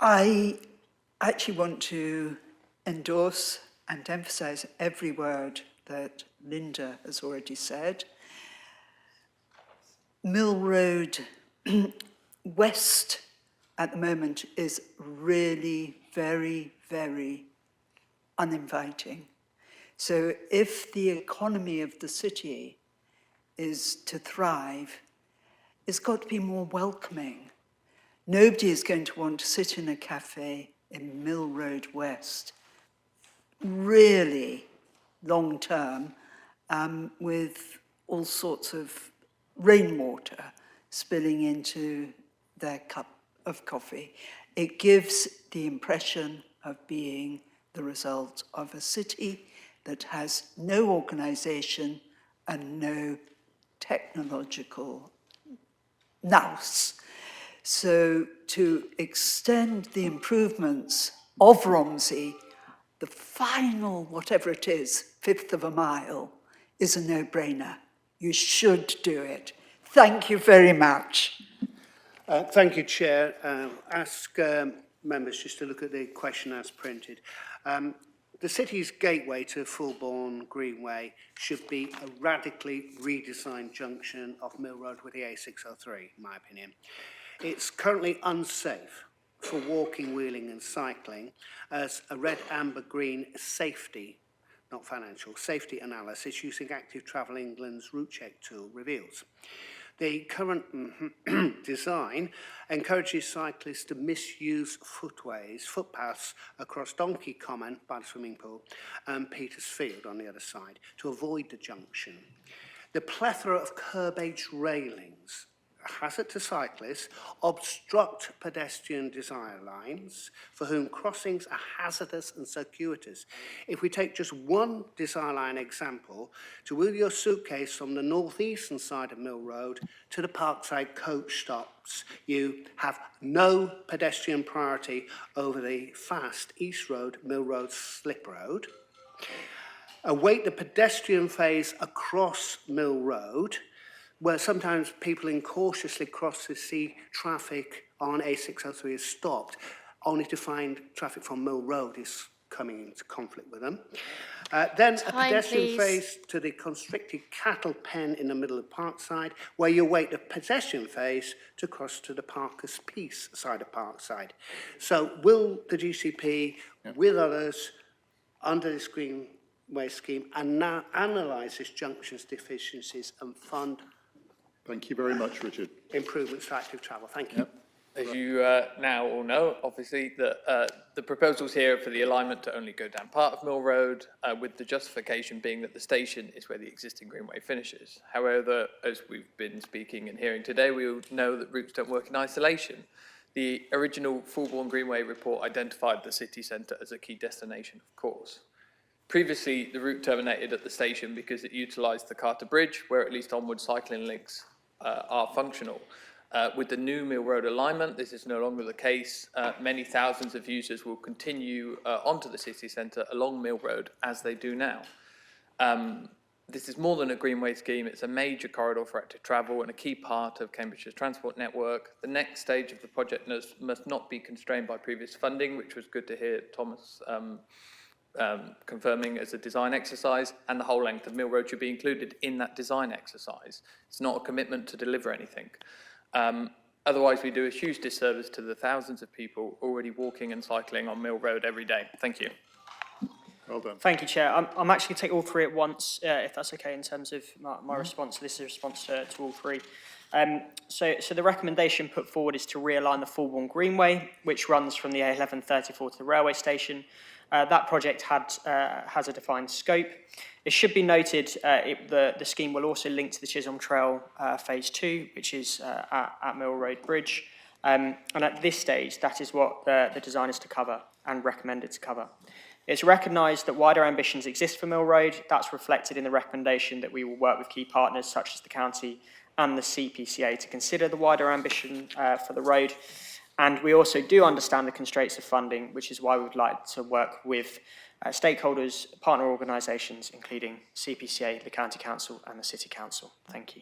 I actually want to endorse and emphasise every word that Linda has already said. Mill Road West at the moment is really very, very uninviting. So if the economy of the city is to thrive, it's got to be more welcoming. Nobody is going to want to sit in a cafe in Mill Road West, really long term, with all sorts of rainwater spilling into their cup of coffee. It gives the impression of being the result of a city that has no organisation and no technological nous. So to extend the improvements of Romsey, the final, whatever it is, fifth of a mile, is a no-brainer. You should do it. Thank you very much. Thank you, Chair. Ask members just to look at the question as printed. The city's gateway to Fulbourn Greenway should be a radically redesigned junction of Mill Road with the A603, in my opinion. It's currently unsafe for walking, wheeling and cycling, as a red, amber, green safety, not financial, safety analysis using Active Travel England's route check tool reveals. The current design encourages cyclists to misuse footpaths across Donkey Common by the swimming pool and Peters Field on the other side to avoid the junction. The plethora of curb-edge railings, a hazard to cyclists, obstruct pedestrian desire lines for whom crossings are hazardous and circuitous. If we take just one desire line example, to wheel your suitcase from the northeastern side of Mill Road to the Parkside coach stops, you have no pedestrian priority over the fast East Road, Mill Road, Slip Road. Await the pedestrian phase across Mill Road, where sometimes people incautiously cross to see traffic on A603 is stopped, only to find traffic from Mill Road is coming into conflict with them. Then a pedestrian phase to the constricted cattle pen in the middle of Parkside, where you wait the pedestrian phase to cross to the Parker's Peace side of Parkside. So will the GCP, with others, under this Greenway scheme, and now analyse this junction's deficiencies and fund? Thank you very much, Richard. Improvements to active travel. Thank you. As you now all know, obviously, the proposals here are for the alignment to only go down part of Mill Road, with the justification being that the station is where the existing Greenway finishes. However, as we've been speaking and hearing today, we all know that routes don't work in isolation. The original Fulbourn Greenway report identified the city centre as a key destination, of course. Previously, the route terminated at the station because it utilised the Carter Bridge, where at least onward cycling links are functional. With the new Mill Road alignment, this is no longer the case. Many thousands of users will continue onto the city centre along Mill Road as they do now. This is more than a Greenway scheme, it's a major corridor for active travel and a key part of Cambridgeshire's transport network. The next stage of the project must not be constrained by previous funding, which was good to hear Thomas confirming as a design exercise, and the whole length of Mill Road should be included in that design exercise. It's not a commitment to deliver anything. Otherwise, we do a huge disservice to the thousands of people already walking and cycling on Mill Road every day. Thank you. Well done. Thank you, Chair. I'm actually going to take all three at once, if that's okay, in terms of my response. This is a response to all three. So the recommendation put forward is to realign the Fulbourn Greenway, which runs from the A1134 to the railway station. That project has a defined scope. It should be noted the scheme will also link to the Chisholm Trail Phase 2, which is at Mill Road Bridge. And at this stage, that is what the design is to cover and recommended to cover. It's recognised that wider ambitions exist for Mill Road. That's reflected in the recommendation that we will work with key partners such as the county and the CPCA to consider the wider ambition for the road. And we also do understand the constraints of funding, which is why we would like to work with stakeholders, partner organisations, including CPCA, the County Council and the City Council. Thank you.